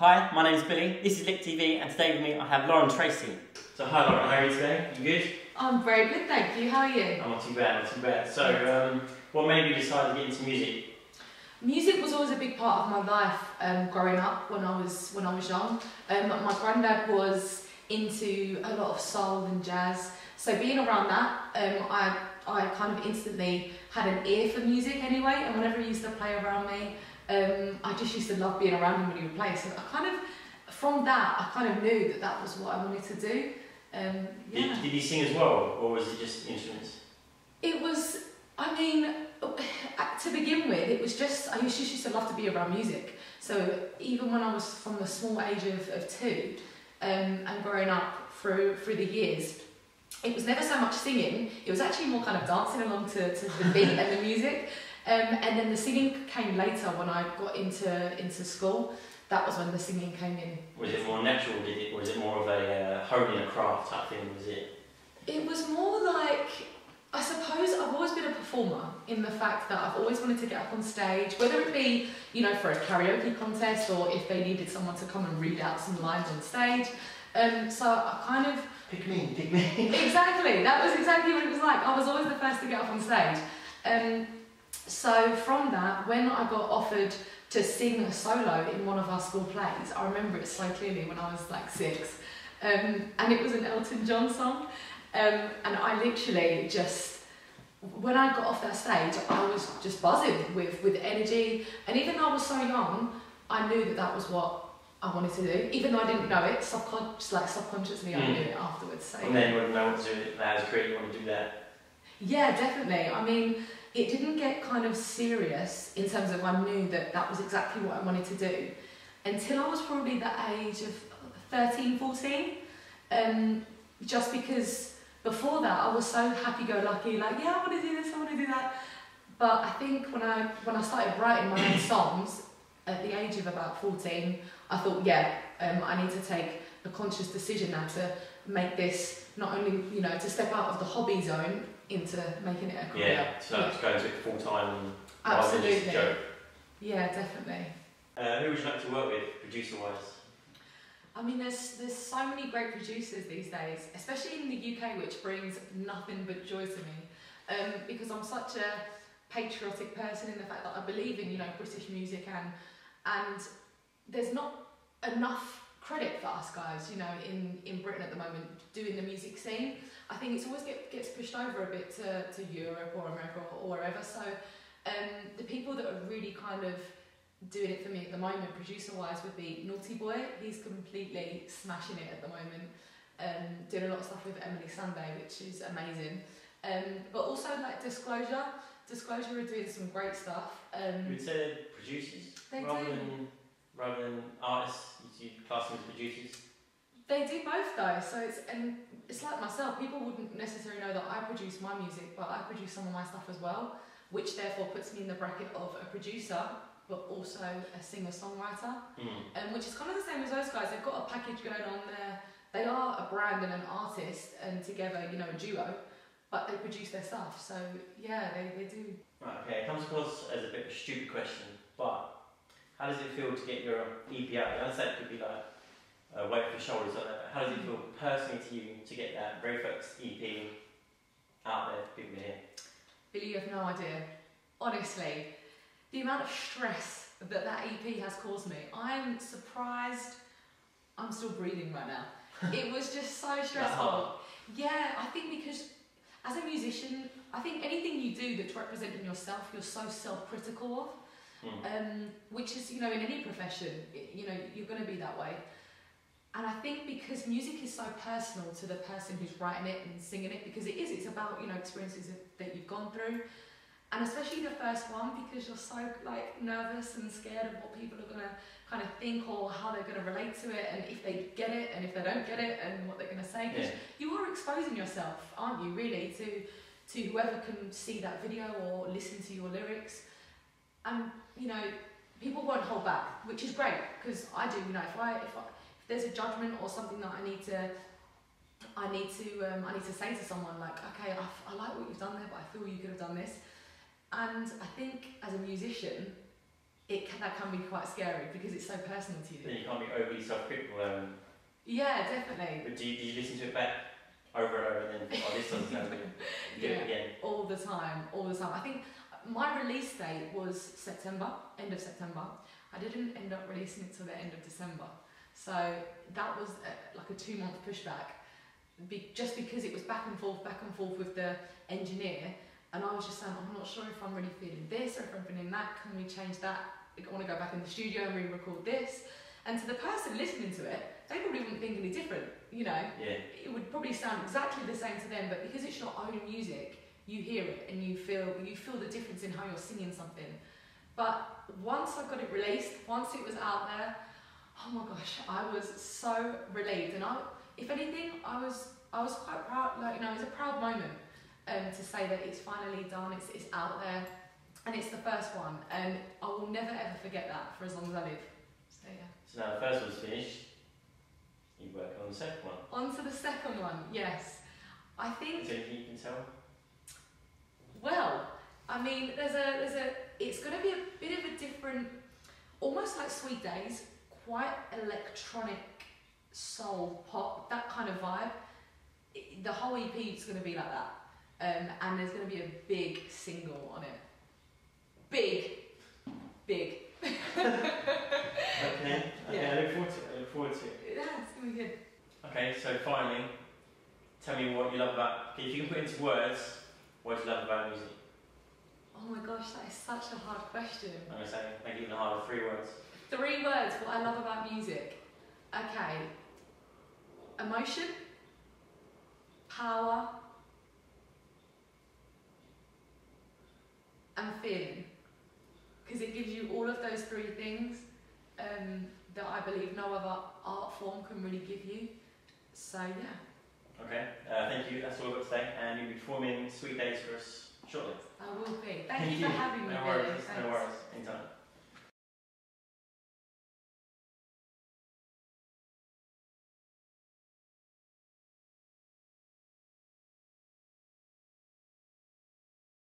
Hi, my name is Billy, this is Lick TV, and today with me I have Lauren Tracey. So hi Lauren, how are you today? You good? I'm very good, thank you. How are you? I'm not too bad, not too bad. So, what made you decide to get into music? Music was always a big part of my life growing up when I was young. My granddad was into a lot of soul and jazz, so being around that, I kind of instantly had an ear for music anyway, and whenever he used to play around me, I just used to love being around him when he would play. So from that, I kind of knew that was what I wanted to do. Yeah. Did you sing as well, or was it just instruments? It was, I mean, to begin with, it was just, I just used to love to be around music. So even when I was from the small age of 2, and growing up through the years, it was never so much singing, it was actually more kind of dancing along to the beat and the music. And then the singing came later when I got into school. That was when the singing came in. Was it more natural, or was it more of a honing a craft type thing, was it? It was more like, I suppose I've always been a performer in the fact that I've always wanted to get up on stage, whether it be, you know, for a karaoke contest or if they needed someone to come and read out some lines on stage. So I kind of... Pick me, pick me. Exactly, that was exactly what it was like. I was always the first to get up on stage. So from that, when I got offered to sing a solo in one of our school plays, I remember it so clearly when I was like 6, and it was an Elton John song, and I literally just, when I got off that stage, I was just buzzing with energy, and even though I was so young, I knew that was what I wanted to do, even though I didn't know it, subconsciously I knew it afterwards. So. And then you wouldn't know what to do as a career, you want to do that? Yeah, definitely. I mean, it didn't get kind of serious in terms of I knew that was exactly what I wanted to do until I was probably the age of 13, 14. Just because before that I was so happy-go-lucky, like, yeah, I want to do this, I want to do that. But I think when I started writing my own songs at the age of about 14, I thought, yeah, I need to take a conscious decision now to make this not only, you know, to step out of the hobby zone into making it a career. Yeah, so it's going to it full time and absolutely. Just a joke. Yeah, definitely. Who would you like to work with, producer-wise? I mean, there's so many great producers these days, especially in the UK, which brings nothing but joy to me. Because I'm such a patriotic person in the fact that I believe in, you know, British music, and there's not enough credit for us guys, you know, in Britain at the moment doing the music scene. I think it's always gets pushed over a bit to Europe or America or wherever. So the people that are really kind of doing it for me at the moment, producer-wise, would be Naughty Boy. He's completely smashing it at the moment. Doing a lot of stuff with Emily Sunday, which is amazing. But also like Disclosure. Disclosure are doing some great stuff. You would say they're producers rather than artists. You class them as producers. They do both though. So it's like myself. People wouldn't necessarily know that I produce my music, but I produce some of my stuff as well, which therefore puts me in the bracket of a producer, but also a singer-songwriter, which is kind of the same as those guys. They've got a package going on there. They are a brand and an artist, and together, you know, a duo, but they produce their stuff. So yeah, they do. Right, okay, it comes across as a bit of a stupid question, but how does it feel to get your EP out? I understand it could be like a weight off your shoulders, like that, but how does it feel personally to you to get that very first EP out there for people to hear? Billy, you have no idea. Honestly, the amount of stress that EP has caused me, I'm surprised I'm still breathing right now. It was just so stressful. Yeah, I think because as a musician, I think anything you do that's representing yourself, you're so self-critical of. Which is, you know, in any profession, you know, you're going to be that way. And I think because music is so personal to the person who's writing it and singing it, because it's about, you know, experiences that you've gone through. And especially the first one, because you're so like nervous and scared of what people are going to kind of think or how they're going to relate to it, and if they get it and if they don't get it and what they're going to say. Because you are exposing yourself, aren't you, really, to whoever can see that video or listen to your lyrics. And, you know, people won't hold back, which is great, because I do, you know, if there's a judgment or something that I need to say to someone, like, okay, I like what you've done there, but I feel you could have done this. And I think as a musician, that can be quite scary because it's so personal to you. Then you can't be overly self-critical. Yeah, definitely. But do you listen to it back over and over and then, oh, this doesn't sound good. You do it again. All the time. I think my release date was September, end of September. I didn't end up releasing it till the end of December. So that was like a 2-month pushback, just because it was back and forth with the engineer, and I was just saying, I'm not sure if I'm really feeling this or if I'm feeling that. Can we change that? I want to go back in the studio and re-record this. And to the person listening to it, they probably wouldn't think any different, you know. Yeah. It would probably sound exactly the same to them, but because it's your own music, you hear it and you feel the difference in how you're singing something. But once I got it released, once it was out there, oh my gosh, I was so relieved. And if anything, I was quite proud. Like, you know, it was a proud moment to say that it's finally done. It's out there, and it's the first one, and I will never ever forget that for as long as I live. So yeah. So now the first one's finished. You work on the second one. On to the second one. Yes, I think. Is there anything you can tell? Well, I mean, it's going to be a bit of a different, almost like Sweet Days, quite electronic soul pop, that kind of vibe. The whole EP is going to be like that, and there's going to be a big single on it. Big. Okay, Yeah. I look forward to it. Yeah, it's going to be good. Okay, so finally, tell me what you love about, if you can put into words, what do you love about music? Oh my gosh, that is such a hard question. I'm going to say, make it even harder, 3 words. 3 words, what I love about music. Okay. Emotion, power, and feeling. Because it gives you all of those 3 things that I believe no other art form can really give you. So yeah. Okay, thank you, that's all I've got today, and you'll be performing Sweet Days for us shortly. I will be. Thank you for having me. No worries, anytime.